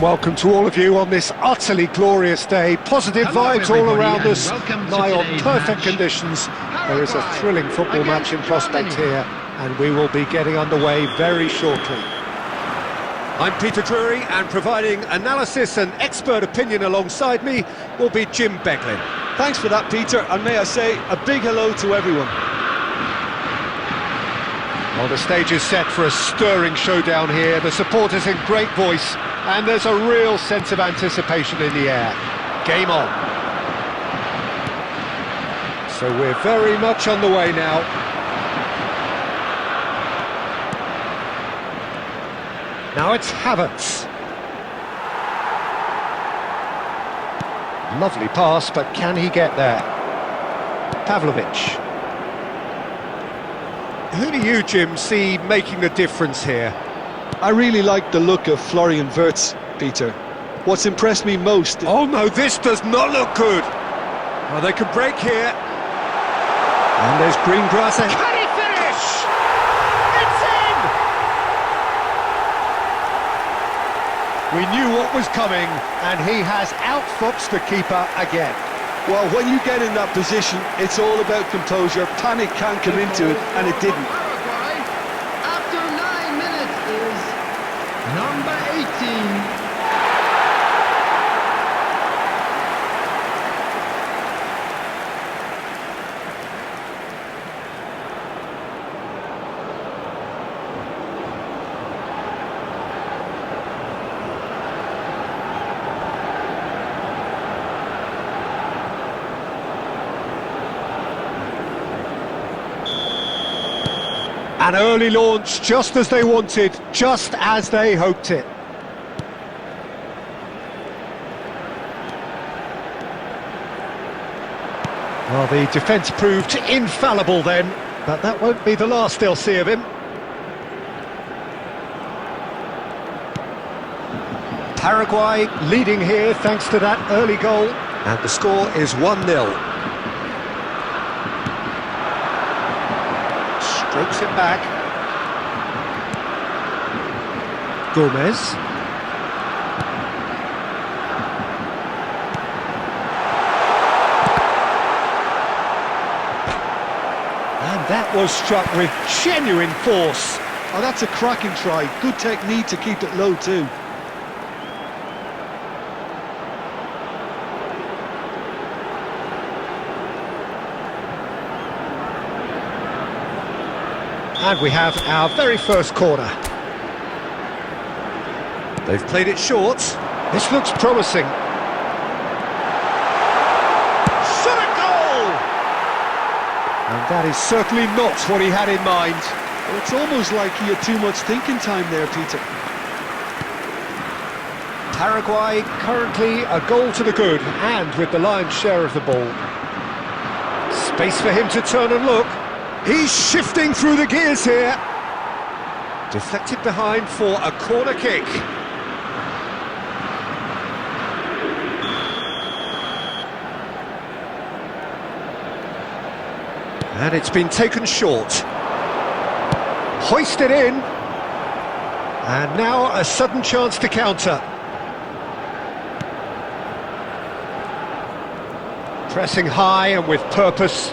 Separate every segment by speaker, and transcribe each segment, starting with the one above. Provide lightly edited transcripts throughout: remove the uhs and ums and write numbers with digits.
Speaker 1: welcome to all of you on this utterly glorious day. Positive vibes all around us, nigh on perfect conditions. There is a thrilling football match in prospect here, and we will be getting underway very shortly. I'm Peter Drury, and providing analysis and expert opinion alongside me will be Jim Beglin.
Speaker 2: Thanks for that, Peter, and may I say a big hello to everyone.
Speaker 1: Well, the stage is set for a stirring showdown here. The supporters in great voice, and there's a real sense of anticipation in the air. Game on. So we're very much on the way now. Now it's Havertz. Lovely pass, but can he get there? Pavlovic. Who do you, Jim, see making the difference here?
Speaker 2: I really like the look of Florian Wirtz, Peter. What's impressed me most...
Speaker 1: Oh no, this does not look good! Oh, they could break here. And there's green grass ahead. Can he finish? It's in! We knew what was coming, and he has outfoxed the keeper again.
Speaker 2: Well, when you get in that position, it's all about composure. Panic can't come into it, and it didn't.
Speaker 3: Paraguay, after 9 minutes, is number 18.
Speaker 1: An early launch, just as they wanted, just as they hoped it. Well, the defence proved infallible then, but that won't be the last they'll see of him. Paraguay leading here thanks to that early goal, and the score is 1-0. Strokes it back. Gomez. And that was struck with genuine force.
Speaker 2: Oh, that's a cracking try. Good technique to keep it low too.
Speaker 1: And we have our very first corner. They've played it short. This looks promising. Shot a goal! And that is certainly not what he had in mind.
Speaker 2: Well, it's almost like he had too much thinking time there, Peter.
Speaker 1: Paraguay currently a goal to the good, and with the lion's share of the ball. Space for him to turn and look. He's shifting through the gears here. Deflected behind for a corner kick. And it's been taken short. Hoisted in. And now a sudden chance to counter. Pressing high and with purpose.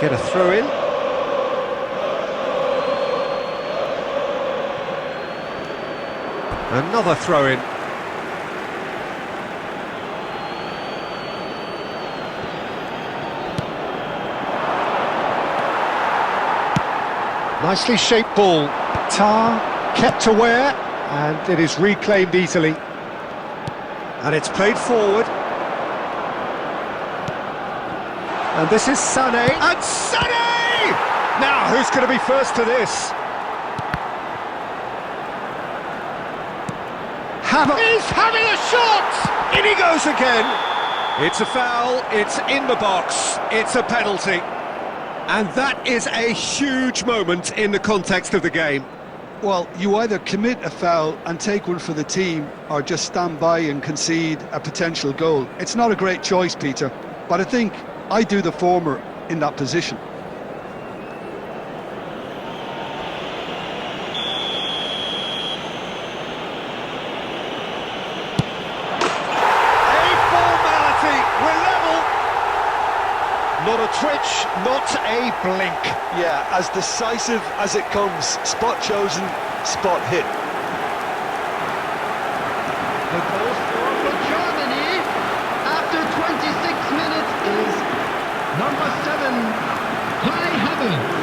Speaker 1: Get a throw in. Another throw in. Nicely shaped ball. Tar kept aware, and it is reclaimed easily. And it's played forward. And this is Sané, and Sané! Now, who's going to be first to this? He's having a shot! In he goes again! It's a foul, it's in the box, it's a penalty. And that is a huge moment in the context of the game.
Speaker 2: Well, you either commit a foul and take one for the team, or just stand by and concede a potential goal. It's not a great choice, Peter, but I think I do the former in that position.
Speaker 1: Not a twitch, not a blink.
Speaker 2: Yeah, as decisive as it comes. Spot chosen, spot hit.
Speaker 3: The goal scorer for Germany after 26 minutes is number 7, Kai Havertz.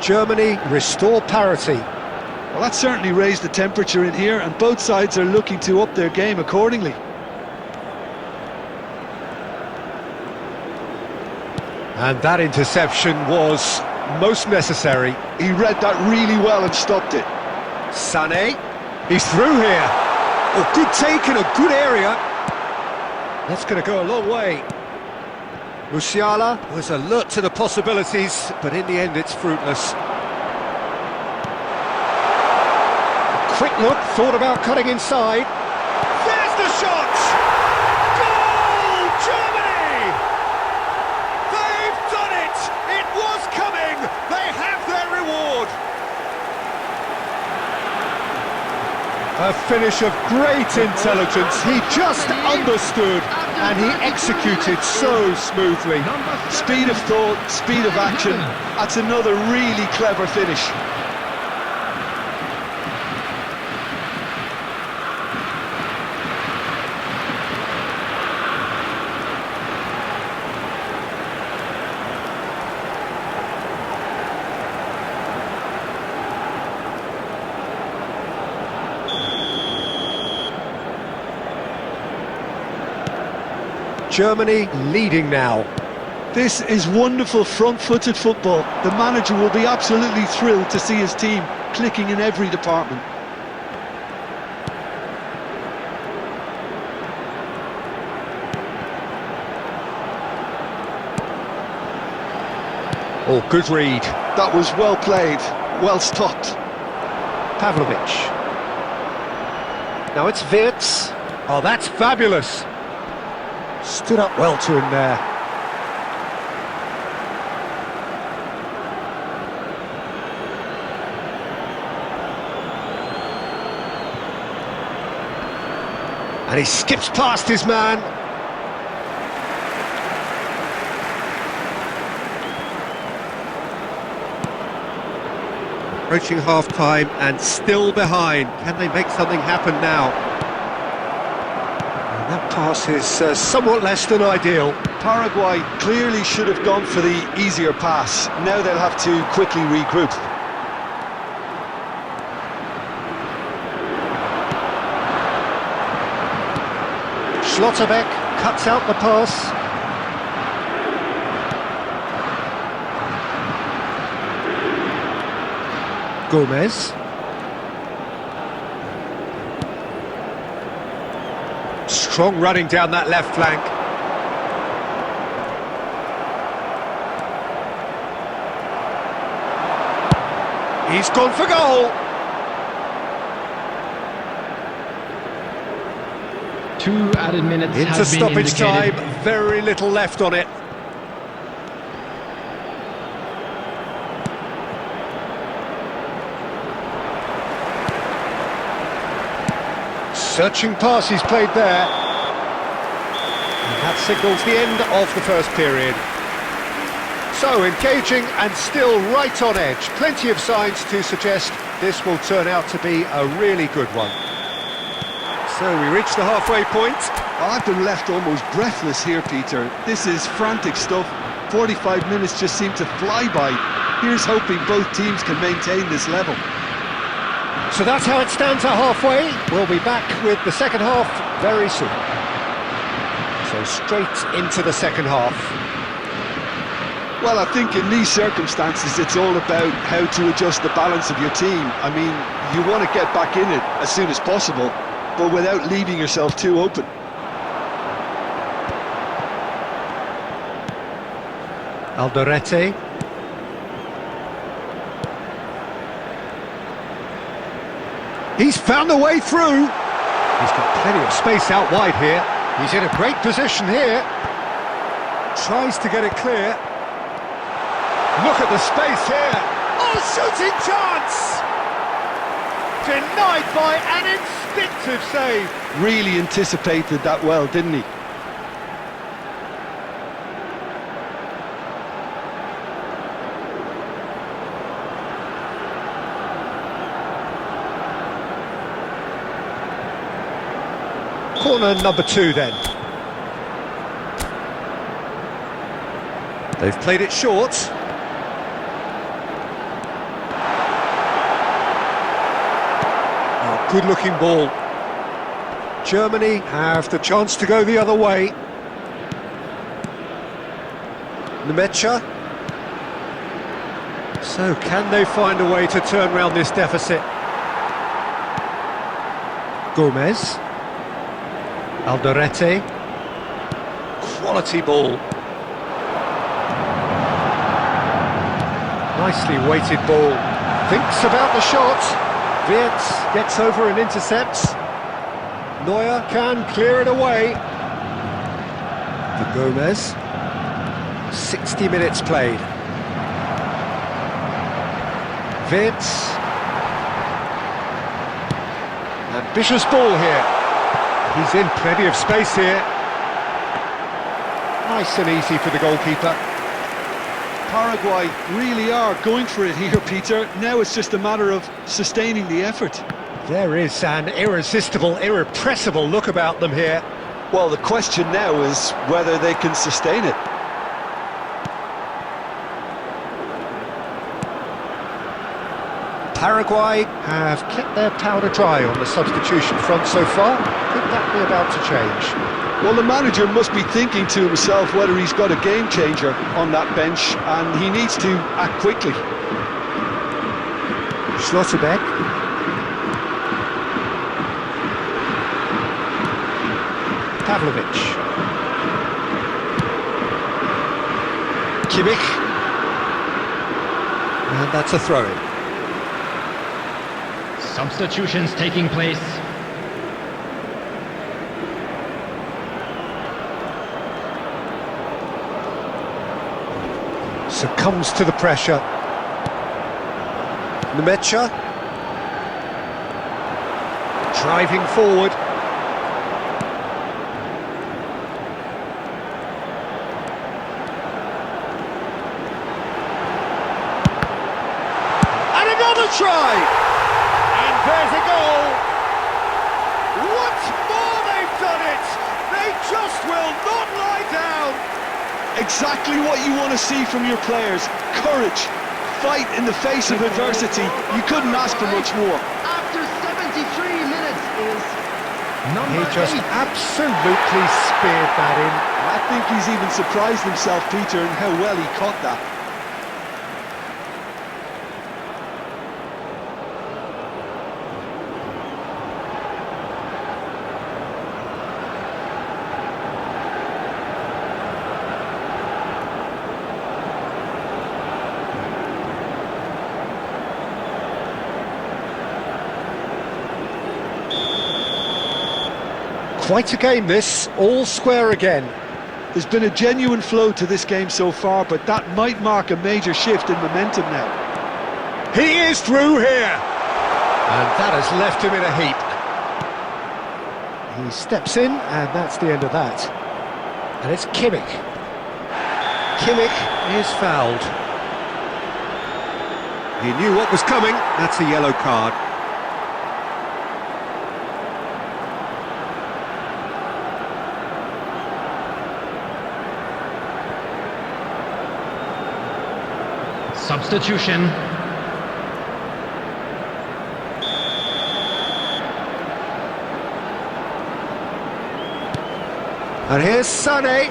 Speaker 1: Germany restore parity.
Speaker 2: Well, that certainly raised the temperature in here, and both sides are looking to up their game accordingly.
Speaker 1: And that interception was most necessary.
Speaker 2: He read that really well and stopped it.
Speaker 1: Sané, he's through here. Oh, good take in a good area. That's going to go a long way. Musiala was alert to the possibilities, but in the end it's fruitless. Quick look, thought about cutting inside. There's the shot! Goal, Germany! They've done it! It was coming! They have their reward! A finish of great intelligence. He just understood and he executed so smoothly.
Speaker 2: Speed of thought, speed of action. That's another really clever finish.
Speaker 1: Germany leading now.
Speaker 2: This is wonderful front-footed football. The manager will be absolutely thrilled to see his team clicking in every department.
Speaker 1: Oh, good read.
Speaker 2: That was well played, well stopped.
Speaker 1: Pavlovic. Now it's Wirtz. Oh, that's fabulous. Stood up well to him there. And he skips past his man. Approaching half-time and still behind. Can they make something happen now? That pass is somewhat less than ideal.
Speaker 2: Paraguay clearly should have gone for the easier pass. Now they'll have to quickly regroup.
Speaker 1: Schlotterbeck cuts out the pass. Gomez. Strong running down that left flank. He's gone for goal.
Speaker 3: 2 added minutes
Speaker 1: Into
Speaker 3: have been
Speaker 1: stoppage
Speaker 3: indicated.
Speaker 1: time, very little left on it. Searching pass he's played there. And that signals the end of the first period. So engaging and still right on edge. Plenty of signs to suggest this will turn out to be a really good one. So we reach the halfway point.
Speaker 2: I've been left almost breathless here, Peter. This is frantic stuff. 45 minutes just seem to fly by. Here's hoping both teams can maintain this level.
Speaker 1: So that's how it stands at halfway. We'll be back with the second half very soon. So straight into the second half.
Speaker 2: Well, I think in these circumstances it's all about how to adjust the balance of your team. I mean, you want to get back in it as soon as possible, but without leaving yourself too open.
Speaker 1: Alderete. He's found a way through. He's got plenty of space out wide here. He's in a great position here. Tries to get it clear. Look at the space here. Oh, shooting chance! Denied by an instinctive save.
Speaker 2: Really anticipated that well, didn't he?
Speaker 1: Corner number 2 then. They've played it short. Oh, good looking ball. Germany have the chance to go the other way. Nemecha. So can they find a way to turn around this deficit? Gomez. Alderete. Quality ball. Nicely weighted ball. Thinks about the shot. Wirtz gets over and intercepts. Neuer can clear it away. For Gomez. 60 minutes played. Wirtz. Ambitious ball here. He's in plenty of space here. Nice and easy for the goalkeeper.
Speaker 2: Paraguay really are going for it here, Peter. Now it's just a matter of sustaining the effort.
Speaker 1: There is an irresistible, irrepressible look about them here.
Speaker 2: Well, the question now is whether they can sustain it.
Speaker 1: Paraguay have kept their powder dry on the substitution front so far. Could that be about to change?
Speaker 2: Well, the manager must be thinking to himself whether he's got a game changer on that bench, and he needs to act quickly.
Speaker 1: Schlotterbeck. Pavlovic. Kimmich. And that's a throw-in.
Speaker 3: Substitutions taking place.
Speaker 1: Succumbs to the pressure. Nemecha. Driving forward. And another try! And there's a goal! Once more they've done it! They just will not lie down!
Speaker 2: Exactly what you want to see from your players. Courage, fight in the face of adversity. You couldn't ask for much more.
Speaker 3: After 73 minutes is number
Speaker 1: He just
Speaker 3: 8.
Speaker 1: absolutely speared that in.
Speaker 2: I think he's even surprised himself, Peter, in how well he caught that.
Speaker 1: Quite a game this, all square again.
Speaker 2: There's been a genuine flow to this game so far, but that might mark a major shift in momentum now.
Speaker 1: He is through here! And that has left him in a heap. He steps in, and that's the end of that. And it's Kimmich. Kimmich is fouled. He knew what was coming, that's a yellow card.
Speaker 3: Substitution.
Speaker 1: And here's Sané.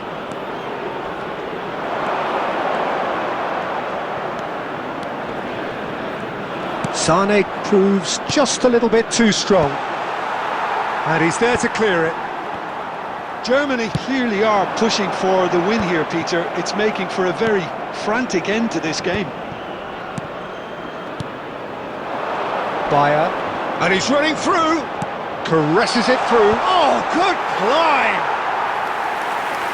Speaker 1: Sané proves just a little bit too strong. And he's there to clear it.
Speaker 2: Germany clearly are pushing for the win here, Peter. It's making for a very frantic end to this game.
Speaker 1: Bayer, and he's running through, caresses it through. Oh, good climb!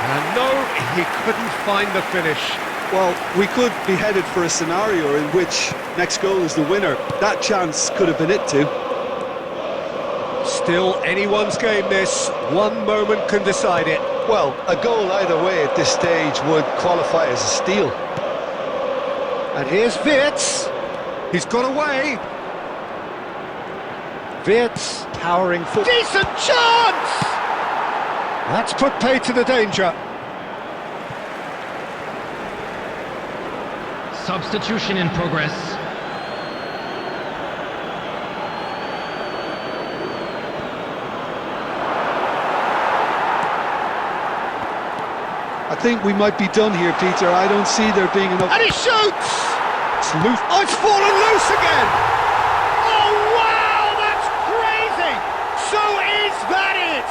Speaker 1: And no, he couldn't find the finish.
Speaker 2: Well, we could be headed for a scenario in which next goal is the winner. That chance could have been it too.
Speaker 1: Still anyone's game this, one moment can decide it.
Speaker 2: Well, a goal either way at this stage would qualify as a steal.
Speaker 1: And here's Wirtz, he's got away. Wirtz powering for... Decent chance! That's put paid to the danger.
Speaker 3: Substitution in progress.
Speaker 2: I think we might be done here, Peter. I don't see there being enough...
Speaker 1: And he shoots! It's loose. Oh, it's fallen loose again! Oh, wow, that's crazy! So is that it?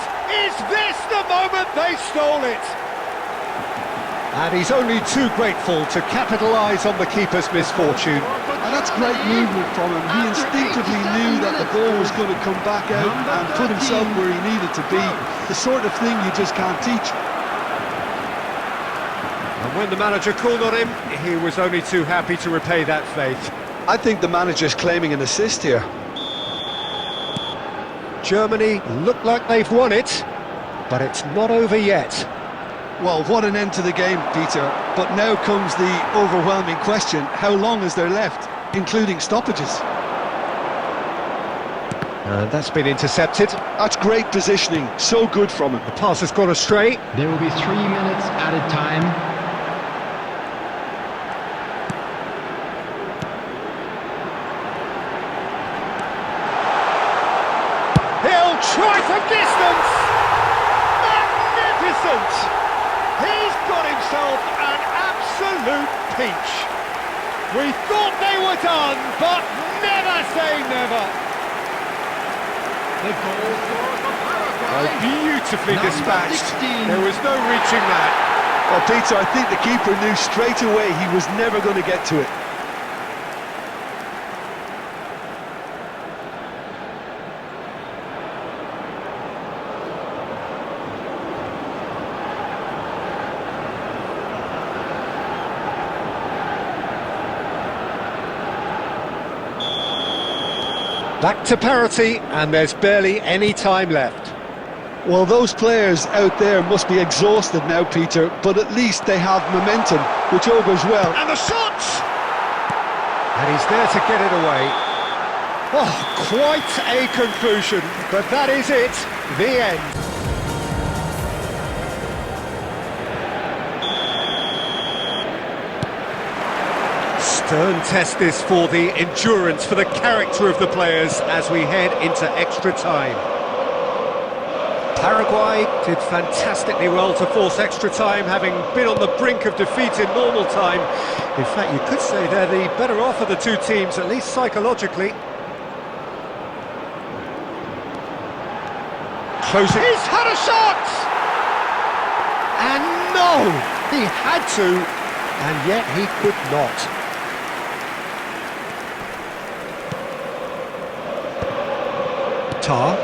Speaker 1: Is this the moment they stole it? And he's only too grateful to capitalise on the keeper's misfortune.
Speaker 2: And that's great movement from him. He instinctively knew that the ball was going to come back out and put himself where he needed to be. The sort of thing you just can't teach.
Speaker 1: And when the manager called on him, he was only too happy to repay that faith.
Speaker 2: I think the manager's claiming an assist here.
Speaker 1: Germany look like they've won it, but it's not over yet.
Speaker 2: Well, what an end to the game, Peter. But now comes the overwhelming question. How long is there left, including stoppages?
Speaker 1: And that's been intercepted.
Speaker 2: That's great positioning. So good from him.
Speaker 1: The pass has gone astray.
Speaker 3: There will be 3 minutes added time.
Speaker 1: He'll try from distance! Magnificent! He's got himself an absolute peach. We thought they were done, but never say never.
Speaker 3: The goal scorer for
Speaker 1: Oh,
Speaker 3: Paraguay.
Speaker 1: beautifully
Speaker 3: Number
Speaker 1: dispatched.
Speaker 3: 16.
Speaker 1: There was no reaching that.
Speaker 2: Well, Peter, I think the keeper knew straight away he was never going to get to it.
Speaker 1: Back to parity, and there's barely any time left.
Speaker 2: Well, those players out there must be exhausted now, Peter, but at least they have momentum, which augurs well.
Speaker 1: And the shot! And he's there to get it away. Oh, quite a conclusion, but that is it, the end. Stern test this for the endurance, for the character of the players as we head into extra time. Paraguay did fantastically well to force extra time, having been on the brink of defeat in normal time. In fact, you could say they're the better off of the two teams, at least psychologically. Closing. He's had a shot! And no! He had to, and yet he could not. Tar.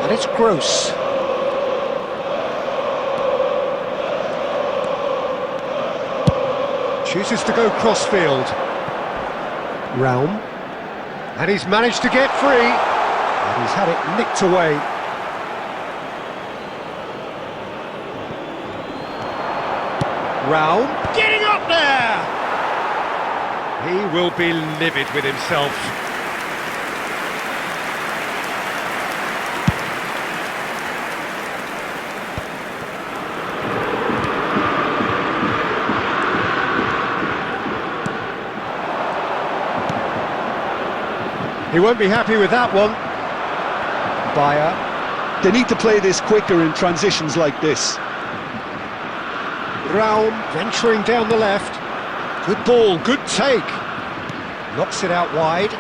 Speaker 1: And it's Gross. Chooses to go crossfield. Raum. And he's managed to get free. And he's had it nicked away. Raum. Getting up there! He will be livid with himself. He won't be happy with that one. Bayer.
Speaker 2: They need to play this quicker in transitions like this.
Speaker 1: Raum venturing down the left. Good ball, good take. Knocks it out wide.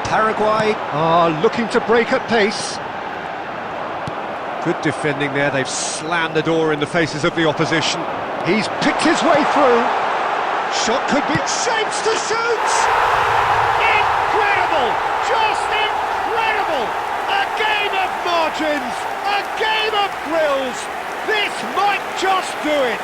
Speaker 1: Paraguay are looking to break at pace. Good defending there, they've slammed the door in the faces of the opposition. He's picked his way through. Shot could be... shapes to shoot! Incredible! Just incredible! A game of margins! A game of thrills! This might just do it!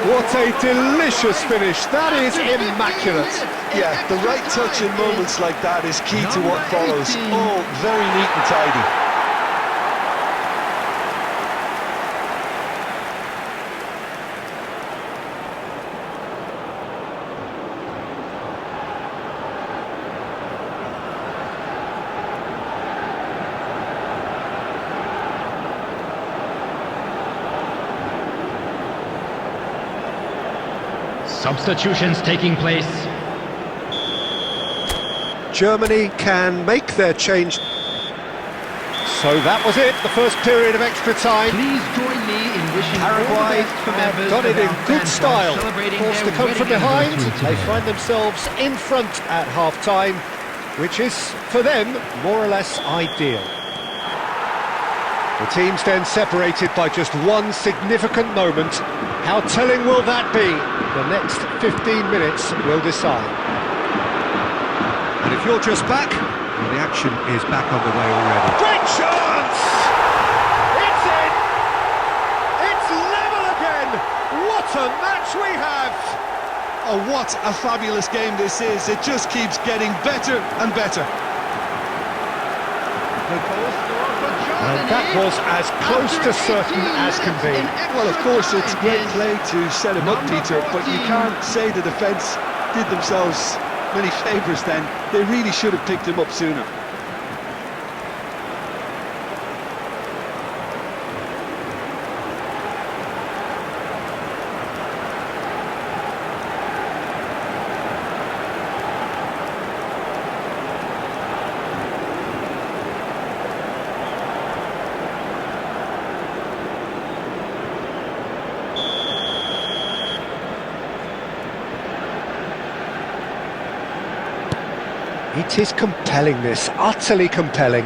Speaker 1: What a delicious finish! That is immaculate!
Speaker 2: Yeah, the right touch in moments like that is key to what follows. All very neat and tidy.
Speaker 3: Substitutions taking place.
Speaker 1: Germany can make their change. So that was it, the first period of extra time.
Speaker 3: Please join me in wishing
Speaker 1: Paraguay have done it in good style. Forced to come from behind, they find themselves in front at half-time, which is, for them, more or less ideal. The teams then separated by just one significant moment. How telling will that be? The next 15 minutes will decide. And if you're just back, well, the action is back underway already. Great chance! It's in! It's level again! What a match we have!
Speaker 2: Oh, what a fabulous game this is. It just keeps getting better and better.
Speaker 1: And that was as close to certain as can be.
Speaker 2: Well, of course, it's great play to set him up, Peter, but you can't say the defence did themselves many favours then. They really should have picked him up sooner.
Speaker 1: It is compelling, this, utterly compelling.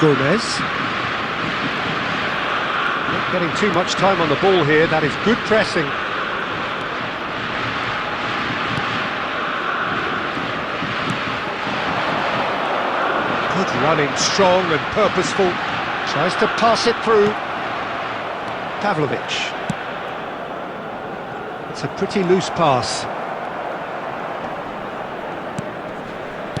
Speaker 1: Gomez. Not getting too much time on the ball here, that is good pressing. Good running, strong and purposeful. Tries to pass it through. Pavlovic. It's a pretty loose pass.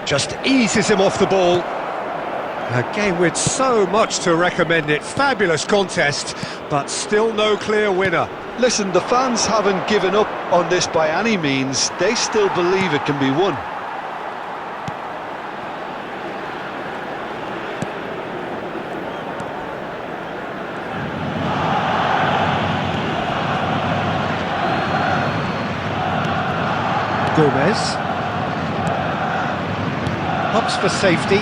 Speaker 1: Just eases him off the ball. A game with so much to recommend it. Fabulous contest, but still no clear winner.
Speaker 2: Listen, the fans haven't given up on this by any means. They still believe it can be won.
Speaker 1: Gomez hops for safety.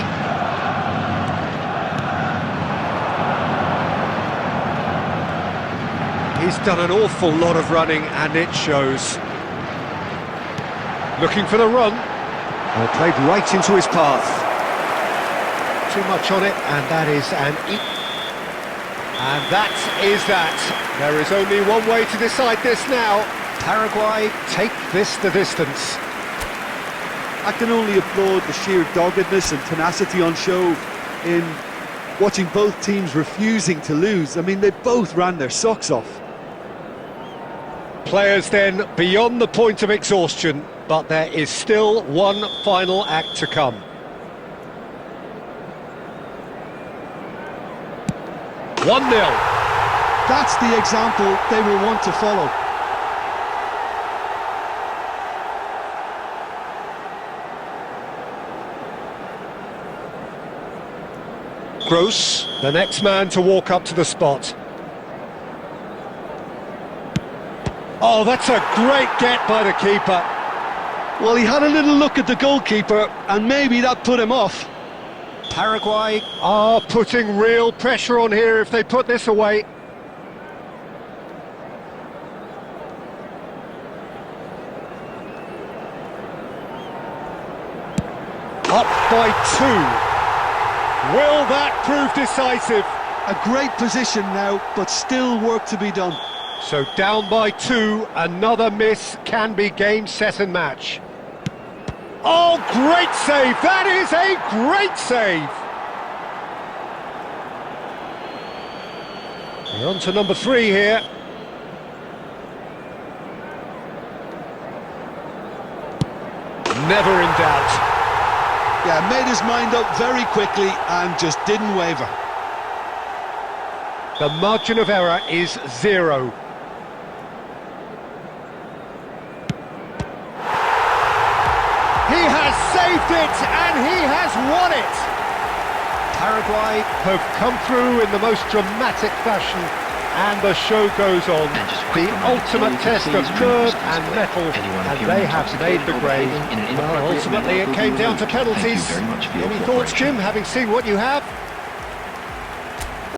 Speaker 1: He's done an awful lot of running and it shows. Looking for the run. Well, played right into his path. Too much on it, and that is an and that is that. There is only one way to decide this now. Paraguay take this the distance.
Speaker 2: I can only applaud the sheer doggedness and tenacity on show in watching both teams refusing to lose. I mean, they both ran their socks off.
Speaker 1: Players then beyond the point of exhaustion, but there is still one final act to come. (1-0).
Speaker 2: That's the example they will want to follow.
Speaker 1: Gross, the next man to walk up to the spot. Oh, that's a great get by the keeper.
Speaker 2: Well, he had a little look at the goalkeeper, and maybe that put him off.
Speaker 1: Paraguay are putting real pressure on here if they put this away. Up by 2. Will that prove decisive?
Speaker 2: A great position now, but still work to be done.
Speaker 1: So down by 2, another miss can be game, set and match. Oh, great save! That is a great save! We're on to number 3 here. Never in doubt.
Speaker 2: Yeah, made his mind up very quickly and just didn't waver.
Speaker 1: The margin of error is 0. He has saved it and he has won it! Paraguay have come through in the most dramatic fashion and the show goes on. The ultimate test of nerve and mettle, and they have made the grade. Well, ultimately it came down to penalties. Any thoughts, Jim, having seen what you have?